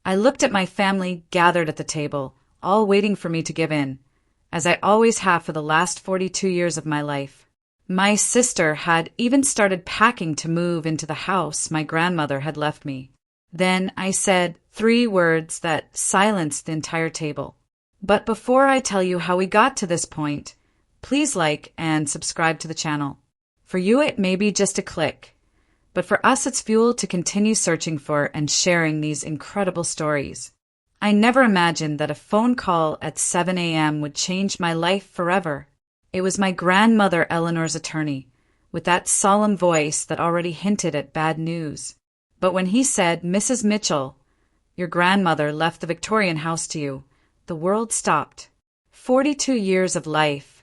I looked at my family gathered at the table, all waiting for me to give in, as I always have for the last 42 years of my life. My sister had even started packing to move into the house my grandmother had left me. Then I said 3 words that silenced the entire table. But before I tell you how we got to this point, please like and subscribe to the channel. For you, it may be just a click, but for us, it's fuel to continue searching for and sharing these incredible stories. I never imagined that a phone call at 7 a.m. would change my life forever. It was my grandmother Eleanor's attorney, with that solemn voice that already hinted at bad news. But when he said, "Mrs. Mitchell, your grandmother left the Victorian house to you," the world stopped. 42 years of life,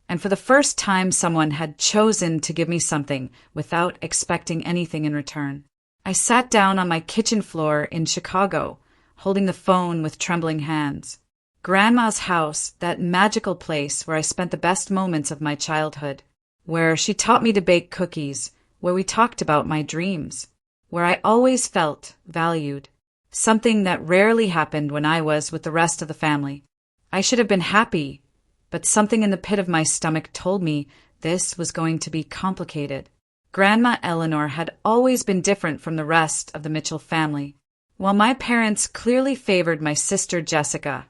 and for the first time someone had chosen to give me something without expecting anything in return. I sat down on my kitchen floor in Chicago, holding the phone with trembling hands. Grandma's house, that magical place where I spent the best moments of my childhood, where she taught me to bake cookies, where we talked about my dreams, where I always felt valued, something that rarely happened when I was with the rest of the family. I should have been happy, but something in the pit of my stomach told me this was going to be complicated. Grandma Eleanor had always been different from the rest of the Mitchell family. While my parents clearly favored my sister Jessica,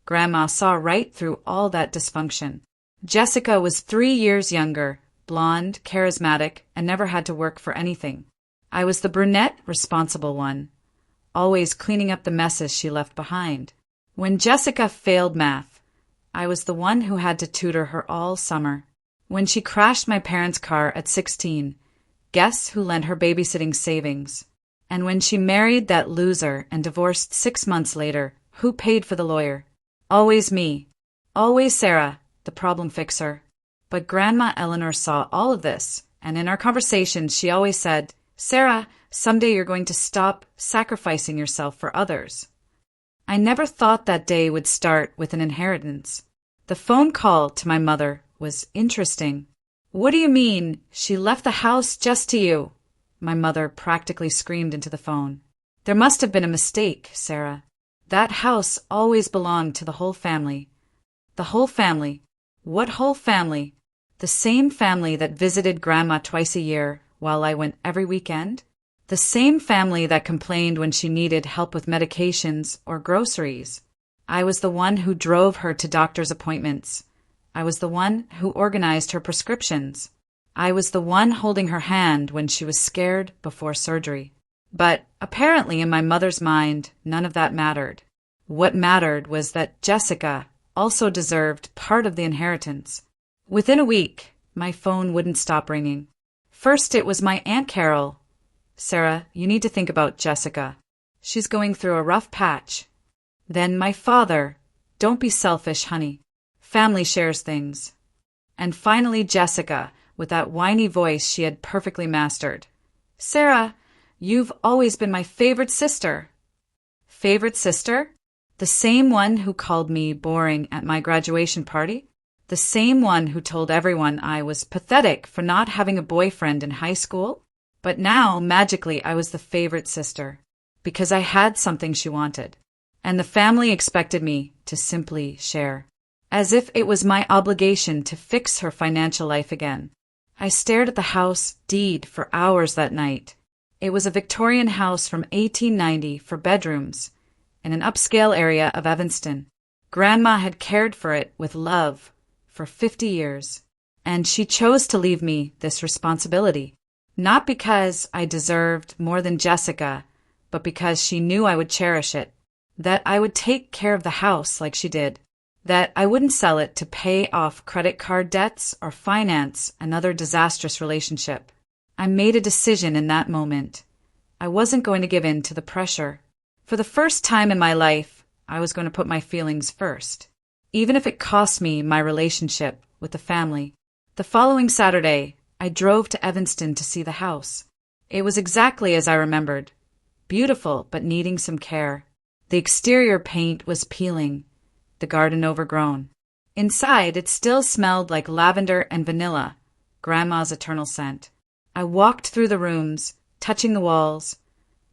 Grandma saw right through all that dysfunction. Jessica was 3 years younger, blonde, charismatic, and never had to work for anything. I was the brunette, responsible one, always cleaning up the messes she left behind. When Jessica failed math, I was the one who had to tutor her all summer. When she crashed my parents' car at 16, guess who lent her babysitting savings? And when she married that loser and divorced 6 months later, who paid for the lawyer? Always me. Always Sarah, the problem fixer. But Grandma Eleanor saw all of this, and in our conversations she always said, "Sarah, someday you're going to stop sacrificing yourself for others." I never thought that day would start with an inheritance. The phone call to my mother was interesting. "What do you mean? She left the house just to you?" My mother practically screamed into the phone. "There must have been a mistake, Sarah. That house always belonged to the whole family." The whole family? What whole family? The same family that visited Grandma twice a year while I went every weekend? The same family that complained when she needed help with medications or groceries? I was the one who drove her to doctor's appointments. I was the one who organized her prescriptions. I was the one holding her hand when she was scared before surgery. But apparently in my mother's mind, none of that mattered. What mattered was that Jessica also deserved part of the inheritance. Within a week, my phone wouldn't stop ringing. First, it was my Aunt Carol. "Sarah, you need to think about Jessica. She's going through a rough patch." Then my father. "Don't be selfish, honey. Family shares things." And finally Jessica, with that whiny voice she had perfectly mastered. "Sarah, you've always been my favorite sister." Favorite sister? The same one who called me boring at my graduation party? The same one who told everyone I was pathetic for not having a boyfriend in high school? But now, magically, I was the favorite sister, because I had something she wanted, and the family expected me to simply share, as if it was my obligation to fix her financial life again. I stared at the house deed for hours that night. It was a Victorian house from 1890 for bedrooms, in an upscale area of Evanston. Grandma had cared for it with love for 50 years, and she chose to leave me this responsibility. Not because I deserved more than Jessica, but because she knew I would cherish it, that I would take care of the house like she did, that I wouldn't sell it to pay off credit card debts or finance another disastrous relationship. I made a decision in that moment. I wasn't going to give in to the pressure. For the first time in my life, I was going to put my feelings first, even if it cost me my relationship with the family. The following Saturday, I drove to Evanston to see the house. It was exactly as I remembered. Beautiful, but needing some care. The exterior paint was peeling, the garden overgrown. Inside, it still smelled like lavender and vanilla, Grandma's eternal scent. I walked through the rooms, touching the walls,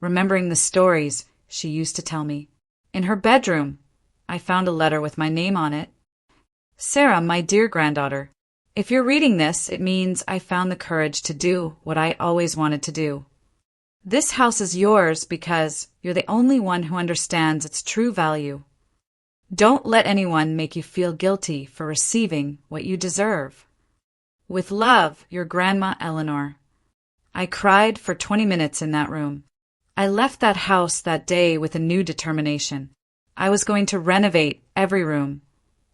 remembering the stories she used to tell me. In her bedroom, I found a letter with my name on it. Sarah, my dear granddaughter, if you're reading this, it means I found the courage to do what I always wanted to do. This house is yours because you're the only one who understands its true value. Don't let anyone make you feel guilty for receiving what you deserve. With love, your Grandma Eleanor. I cried for 20 minutes in that room. I left that house that day with a new determination. I was going to renovate every room.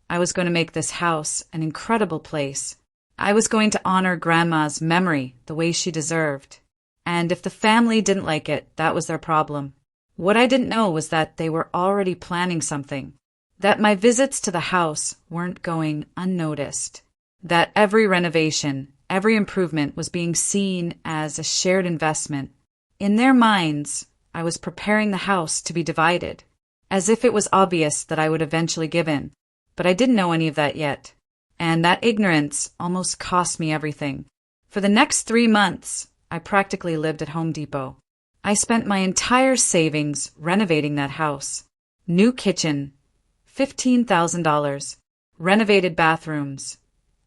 I was going to make this house an incredible place. I was going to honor Grandma's memory the way she deserved. And if the family didn't like it, that was their problem. What I didn't know was that they were already planning something. That my visits to the house weren't going unnoticed. That every renovation, every improvement was being seen as a shared investment. In their minds, I was preparing the house to be divided, as if it was obvious that I would eventually give in. But I didn't know any of that yet. And that ignorance almost cost me everything. For the next 3 months, I practically lived at Home Depot. I spent my entire savings renovating that house. New kitchen, $15,000. Renovated bathrooms,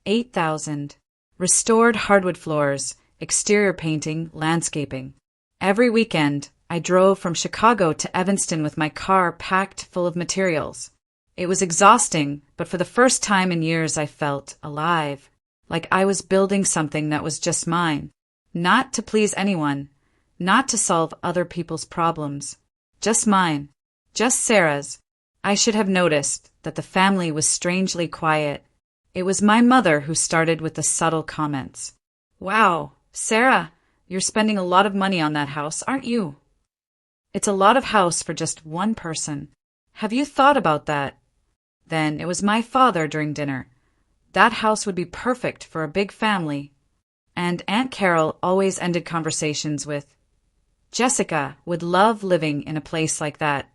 $8,000. Restored hardwood floors, exterior painting, landscaping. Every weekend, I drove from Chicago to Evanston with my car packed full of materials. It was exhausting, but for the first time in years I felt alive, like I was building something that was just mine, not to please anyone, not to solve other people's problems, just mine, just Sarah's. I should have noticed that the family was strangely quiet. It was my mother who started with the subtle comments. Wow, Sarah, you're spending a lot of money on that house, aren't you? It's a lot of house for just one person. Have you thought about that? Then it was my father during dinner. That house would be perfect for a big family. And Aunt Carol always ended conversations with, Jessica would love living in a place like that.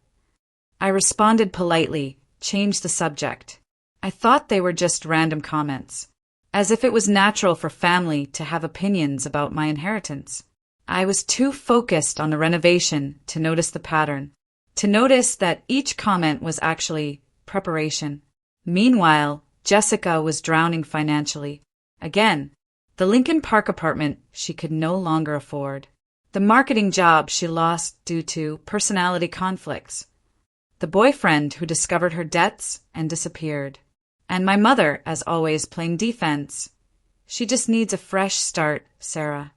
I responded politely, changed the subject. I thought they were just random comments, as if it was natural for family to have opinions about my inheritance. I was too focused on the renovation to notice the pattern, to notice that each comment was actually preparation. Meanwhile, Jessica was drowning financially. Again, the Lincoln Park apartment she could no longer afford. The marketing job she lost due to personality conflicts. The boyfriend who discovered her debts and disappeared. And my mother, as always, playing defense. She just needs a fresh start, Sarah.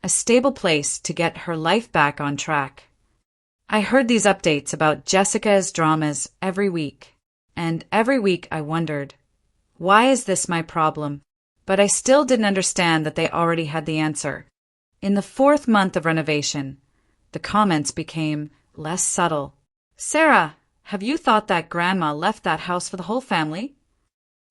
A stable place to get her life back on track. I heard these updates about Jessica's dramas every week, and every week I wondered, why is this my problem? But I still didn't understand that they already had the answer. In the 4th month of renovation, the comments became less subtle. Sarah, have you thought that Grandma left that house for the whole family?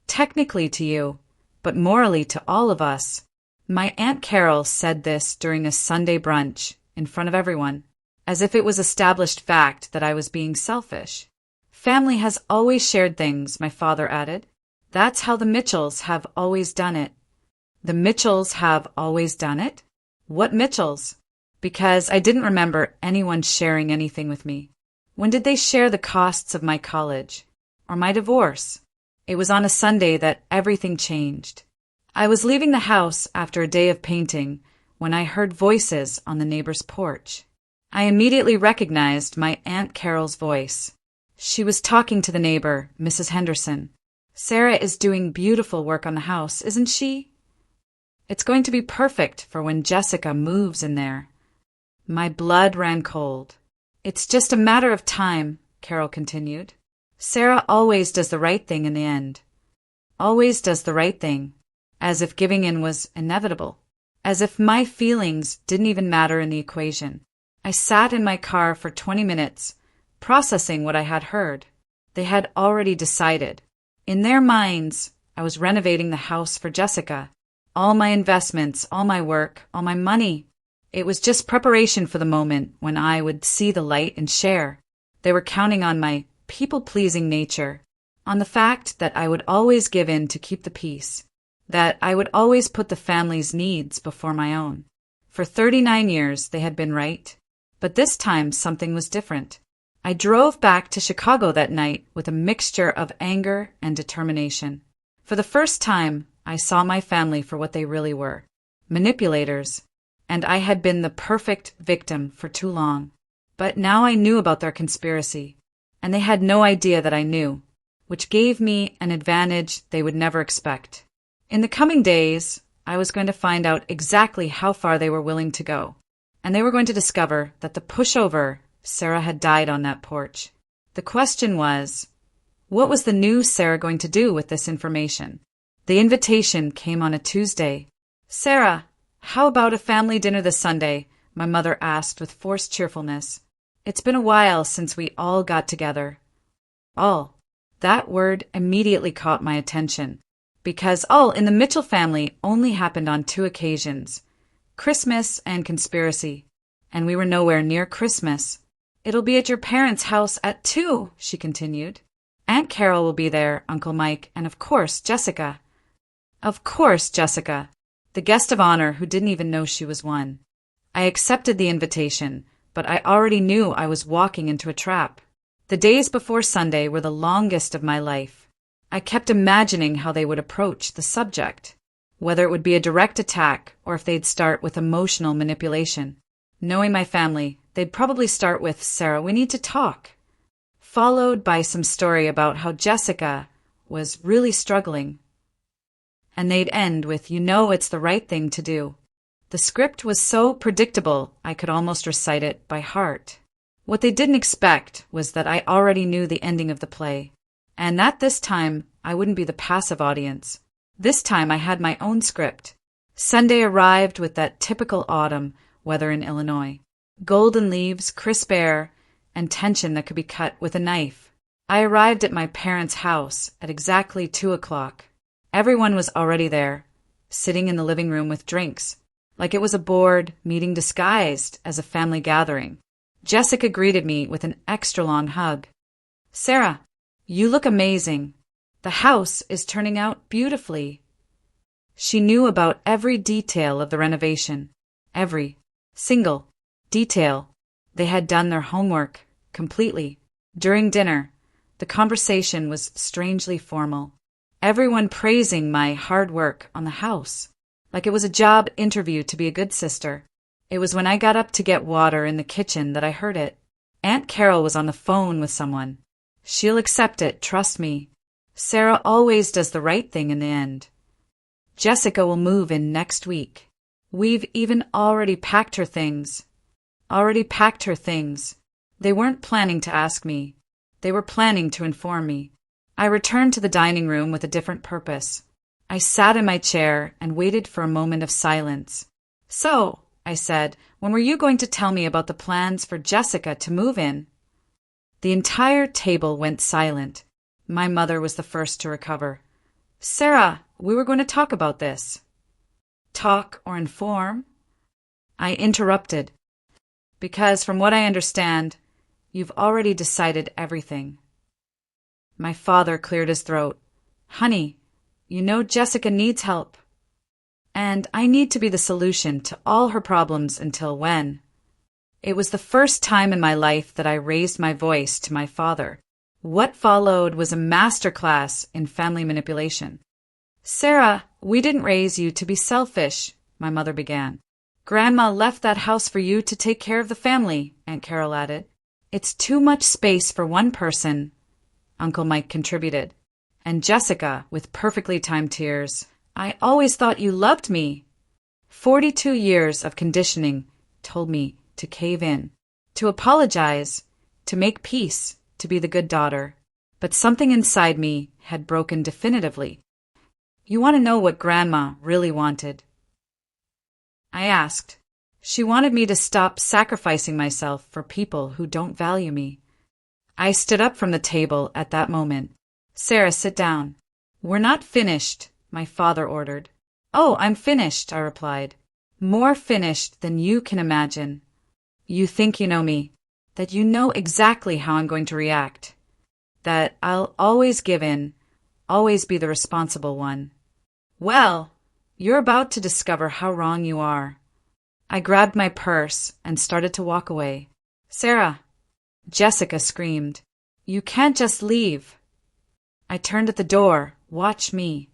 Technically to you, but morally to all of us. My Aunt Carol said this during a Sunday brunch in front of everyone, as if it was established fact that I was being selfish. Family has always shared things, my father added. That's how the Mitchells have always done it. The Mitchells have always done it? What Mitchells? Because I didn't remember anyone sharing anything with me. When did they share the costs of my college? Or my divorce? It was on a Sunday that everything changed. I was leaving the house after a day of painting when I heard voices on the neighbor's porch. I immediately recognized my Aunt Carol's voice. She was talking to the neighbor, Mrs. Henderson. Sarah is doing beautiful work on the house, isn't she? It's going to be perfect for when Jessica moves in there. My blood ran cold. It's just a matter of time, Carol continued. Sarah always does the right thing in the end. Always does the right thing. As if giving in was inevitable. As if my feelings didn't even matter in the equation. I sat in my car for 20 minutes, processing what I had heard. They had already decided. In their minds, I was renovating the house for Jessica. All my investments, all my work, all my money. It was just preparation for the moment when I would see the light and share. They were counting on my people-pleasing nature, on the fact that I would always give in to keep the peace, that I would always put the family's needs before my own. For 39 years they had been right, but this time something was different. I drove back to Chicago that night with a mixture of anger and determination. For the first time, I saw my family for what they really were, manipulators, and I had been the perfect victim for too long. But now I knew about their conspiracy, and they had no idea that I knew, which gave me an advantage they would never expect. In the coming days, I was going to find out exactly how far they were willing to go, and they were going to discover that the pushover, Sarah, had died on that porch. The question was, what was the new Sarah going to do with this information? The invitation came on a Tuesday. "Sarah, how about a family dinner this Sunday?" my mother asked with forced cheerfulness. "It's been a while since we all got together." All. That word immediately caught my attention, because all in the Mitchell family only happened on 2 occasions, Christmas and conspiracy, and we were nowhere near Christmas. "It'll be at your parents' house at 2, she continued. "Aunt Carol will be there, Uncle Mike, and of course Jessica." Of course Jessica, the guest of honor who didn't even know she was one. I accepted the invitation, but I already knew I was walking into a trap. The days before Sunday were the longest of my life. I kept imagining how they would approach the subject, whether it would be a direct attack or if they'd start with emotional manipulation. Knowing my family, they'd probably start with, "Sarah, we need to talk," followed by some story about how Jessica was really struggling. And they'd end with, "You know it's the right thing to do." The script was so predictable I could almost recite it by heart. What they didn't expect was that I already knew the ending of the play, and that this time I wouldn't be the passive audience. This time I had my own script. Sunday arrived with that typical autumn weather in Illinois. Golden leaves, crisp air, and tension that could be cut with a knife. I arrived at my parents' house at exactly 2:00. Everyone was already there, sitting in the living room with drinks, like it was a board meeting disguised as a family gathering. Jessica greeted me with an extra-long hug. "Sarah, you look amazing. The house is turning out beautifully." She knew about every detail of the renovation, every single detail. They had done their homework completely. During dinner, the conversation was strangely formal. Everyone praising my hard work on the house, like it was a job interview to be a good sister. It was when I got up to get water in the kitchen that I heard it. Aunt Carol was on the phone with someone. "She'll accept it, trust me. Sarah always does the right thing in the end. Jessica will move in next week. We've even already packed her things." They weren't planning to ask me. They were planning to inform me. I returned to the dining room with a different purpose. I sat in my chair and waited for a moment of silence. "So," I said, "when were you going to tell me about the plans for Jessica to move in?" The entire table went silent. My mother was the first to recover. "Sarah, we were going to talk about this." "Talk or inform?" I interrupted. "Because from what I understand, you've already decided everything." My father cleared his throat. "Honey, you know Jessica needs help. And I need to be the solution to all her problems until when?" It was the first time in my life that I raised my voice to my father. What followed was a masterclass in family manipulation. "Sarah, we didn't raise you to be selfish," my mother began. "Grandma left that house for you to take care of the family," Aunt Carol added. "It's too much space for one person," Uncle Mike contributed. And Jessica, with perfectly timed tears, "I always thought you loved me." 42 years of conditioning told me to cave in, to apologize, to make peace, to be the good daughter. But something inside me had broken definitively. "You want to know what Grandma really wanted?" I asked. She wanted me to stop sacrificing myself for people who don't value me. I stood up from the table at that moment. "Sarah, sit down." "We're not finished," my father ordered. "Oh, I'm finished," I replied. "More finished than you can imagine. You think you know me, that you know exactly how I'm going to react, that I'll always give in, always be the responsible one. Well, you're about to discover how wrong you are." I grabbed my purse and started to walk away. "Sarah, Jessica screamed. "You can't just leave." I turned at the door. "Watch me."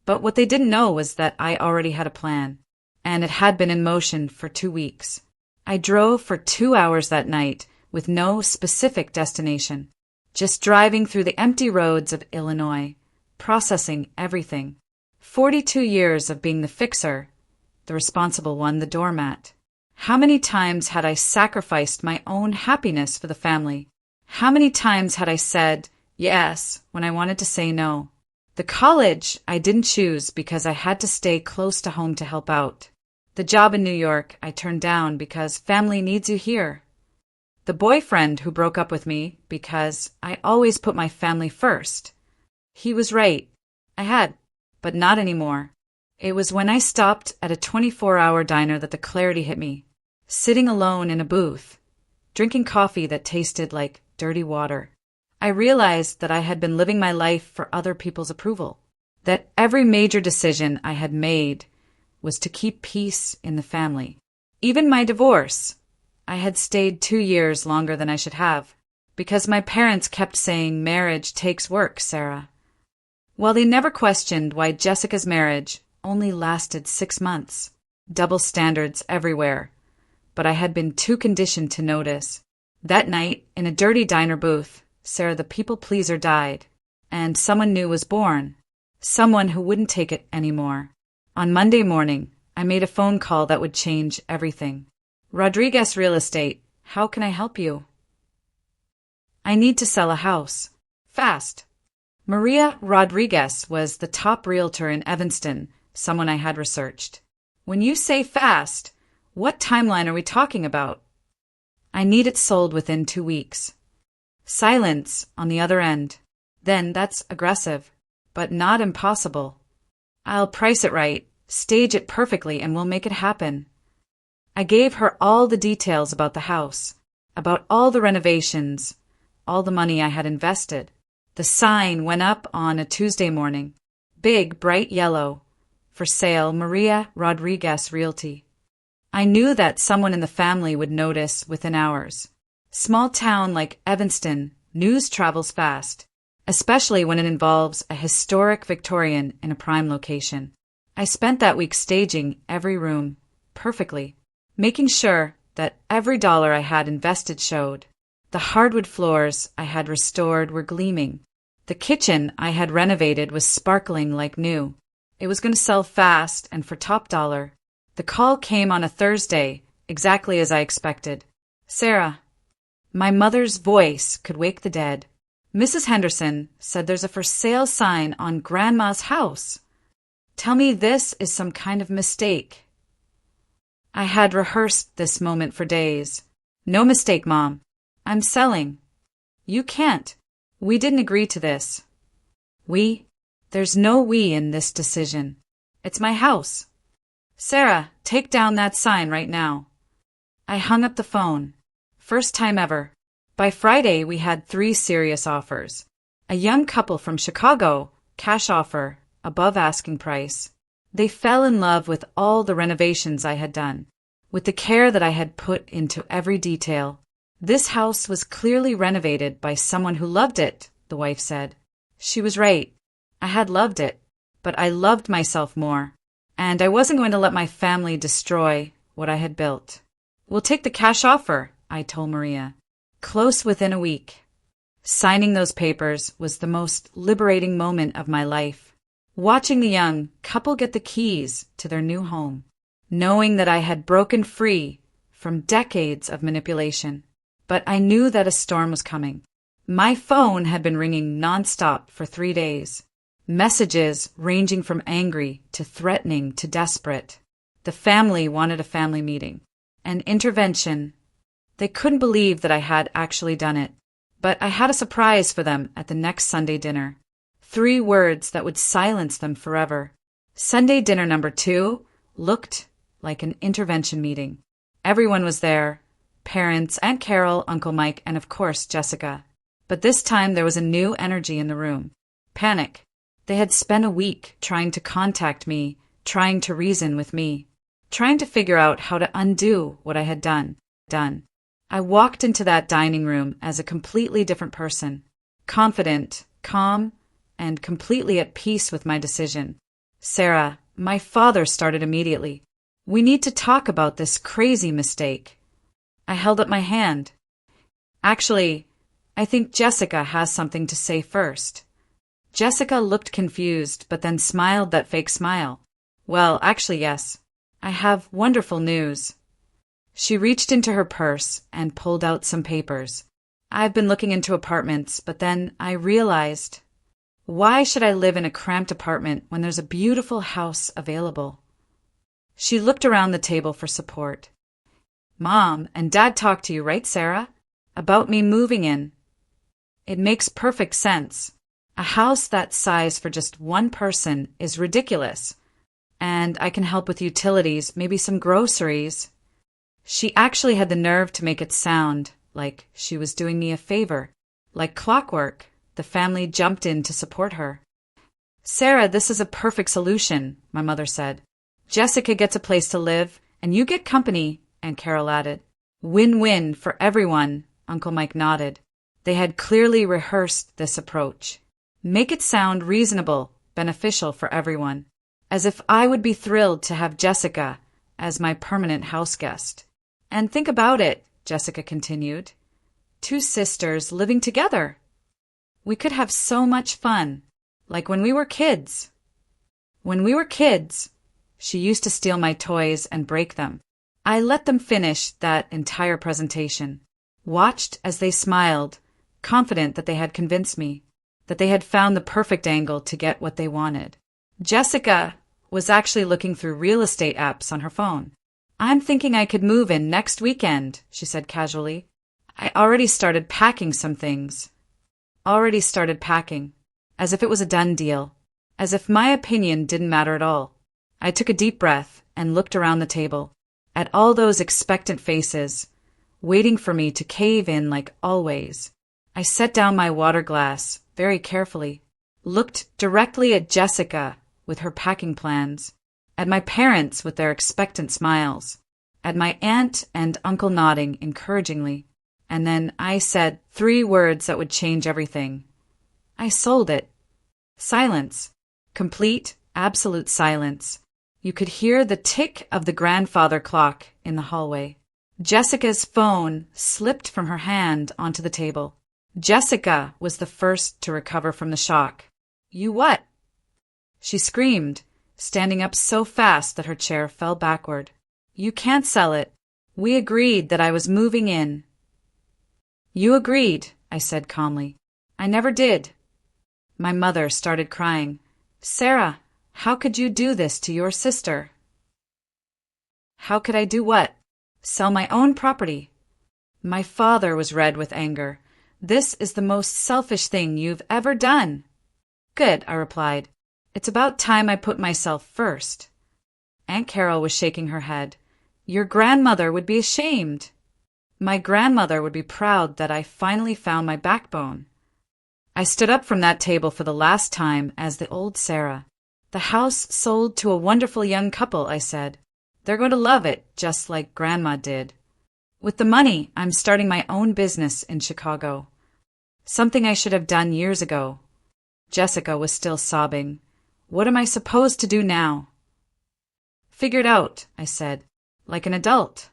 But what they didn't know was that I already had a plan, and it had been in motion for 2 weeks. I drove for 2 hours that night with no specific destination, just driving through the empty roads of Illinois, processing everything. 42 years of being the fixer, the responsible one, the doormat. How many times had I sacrificed my own happiness for the family? How many times had I said yes when I wanted to say no? The college I didn't choose because I had to stay close to home to help out. The job in New York I turned down because family needs you here. The boyfriend who broke up with me because I always put my family first. He was right. I had, but not anymore. It was when I stopped at a 24-hour diner that the clarity hit me. Sitting alone in a booth, drinking coffee that tasted like dirty water. I realized that I had been living my life for other people's approval. That every major decision I had made was to keep peace in the family. Even my divorce. I had stayed 2 years longer than I should have, because my parents kept saying marriage takes work, Sarah. While they never questioned why Jessica's marriage only lasted 6 months. Double standards everywhere. But I had been too conditioned to notice. That night, in a dirty diner booth, Sarah the people-pleaser died, and someone new was born. Someone who wouldn't take it anymore. On Monday morning, I made a phone call that would change everything. "Rodriguez Real Estate, how can I help you?" "I need to sell a house. Fast." Maria Rodriguez was the top realtor in Evanston, someone I had researched. "When you say fast, what timeline are we talking about?" "I need it sold within 2 weeks." Silence on the other end. "Then that's aggressive, but not impossible. I'll price it right, stage it perfectly, and we'll make it happen." I gave her all the details about the house, about all the renovations, all the money I had invested. The sign went up on a Tuesday morning. Big, bright yellow. For sale, Maria Rodriguez Realty. I knew that someone in the family would notice within hours. Small town like Evanston, news travels fast, especially when it involves a historic Victorian in a prime location. I spent that week staging every room, perfectly, making sure that every dollar I had invested showed. The hardwood floors I had restored were gleaming. The kitchen I had renovated was sparkling like new. It was going to sell fast and for top dollar. The call came on a Thursday, exactly as I expected. "Sarah." My mother's voice could wake the dead. "Mrs. Henderson said there's a for sale sign on Grandma's house. Tell me this is some kind of mistake." I had rehearsed this moment for days. "No mistake, Mom. I'm selling." "You can't. We didn't agree to this." "We? There's no we in this decision. It's my house." "Sarah, take down that sign right now." I hung up the phone. First time ever. By Friday, we had 3 serious offers. A young couple from Chicago, cash offer, above asking price. They fell in love with all the renovations I had done, with the care that I had put into every detail. This house was clearly renovated by someone who loved it, the wife said. She was right. I had loved it, but I loved myself more, and I wasn't going to let my family destroy what I had built. "We'll take the cash offer," I told Maria. Close within a week. Signing those papers was the most liberating moment of my life. Watching the young couple get the keys to their new home, knowing that I had broken free from decades of manipulation. But I knew that a storm was coming. My phone had been ringing nonstop for 3 days. Messages ranging from angry to threatening to desperate. The family wanted a family meeting. An intervention. They couldn't believe that I had actually done it. But I had a surprise for them at the next Sunday dinner. 3 words that would silence them forever. Sunday dinner number 2 looked like an intervention meeting. Everyone was there. Parents, Aunt Carol, Uncle Mike, and of course Jessica. But this time there was a new energy in the room. Panic. They had spent a week trying to contact me, trying to reason with me, trying to figure out how to undo what I had done. I walked into that dining room as a completely different person. Confident, calm, and completely at peace with my decision. Sarah, my father started immediately. We need to talk about this crazy mistake. I held up my hand. Actually, I think Jessica has something to say first. Jessica looked confused, but then smiled that fake smile. Well, actually, yes. I have wonderful news. She reached into her purse and pulled out some papers. I've been looking into apartments, but then I realized, why should I live in a cramped apartment when there's a beautiful house available? She looked around the table for support. Mom and Dad talked to you, right, Sarah? About me moving in. It makes perfect sense. A house that size for just one person is ridiculous. And I can help with utilities, maybe some groceries. She actually had the nerve to make it sound like she was doing me a favor. Like clockwork, the family jumped in to support her. Sarah, this is a perfect solution, my mother said. Jessica gets a place to live, and you get company, Aunt Carol added. Win-win for everyone, Uncle Mike nodded. They had clearly rehearsed this approach. Make it sound reasonable, beneficial for everyone. As if I would be thrilled to have Jessica as my permanent house guest. And think about it, Jessica continued. 2 sisters living together. We could have so much fun, like when we were kids. When we were kids, she used to steal my toys and break them. I let them finish that entire presentation, watched as they smiled, confident that they had convinced me, that they had found the perfect angle to get what they wanted. Jessica was actually looking through real estate apps on her phone. I'm thinking I could move in next weekend, she said casually. I already started packing some things. Already started packing. As if it was a done deal. As if my opinion didn't matter at all. I took a deep breath and looked around the table, at all those expectant faces, waiting for me to cave in like always. I set down my water glass very carefully, looked directly at Jessica with her packing plans, at my parents with their expectant smiles, at my aunt and uncle nodding encouragingly, and then I said 3 words that would change everything. I sold it. Silence. Complete, absolute silence. You could hear the tick of the grandfather clock in the hallway. Jessica's phone slipped from her hand onto the table. Jessica was the first to recover from the shock. You what? She screamed, standing up so fast that her chair fell backward. You can't sell it. We agreed that I was moving in. You agreed, I said calmly. I never did. My mother started crying. Sarah, how could you do this to your sister? How could I do what? Sell my own property. My father was red with anger. This is the most selfish thing you've ever done. Good, I replied. It's about time I put myself first. Aunt Carol was shaking her head. Your grandmother would be ashamed. My grandmother would be proud that I finally found my backbone. I stood up from that table for the last time as the old Sarah. The house sold to a wonderful young couple, I said. They're going to love it, just like Grandma did. With the money, I'm starting my own business in Chicago. Something I should have done years ago. Jessica was still sobbing. What am I supposed to do now? Figure it out, I said, like an adult.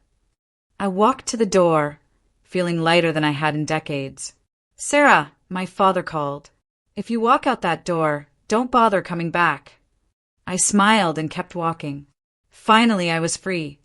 I walked to the door, feeling lighter than I had in decades. Sarah, my father called. If you walk out that door, don't bother coming back. I smiled and kept walking. Finally, I was free.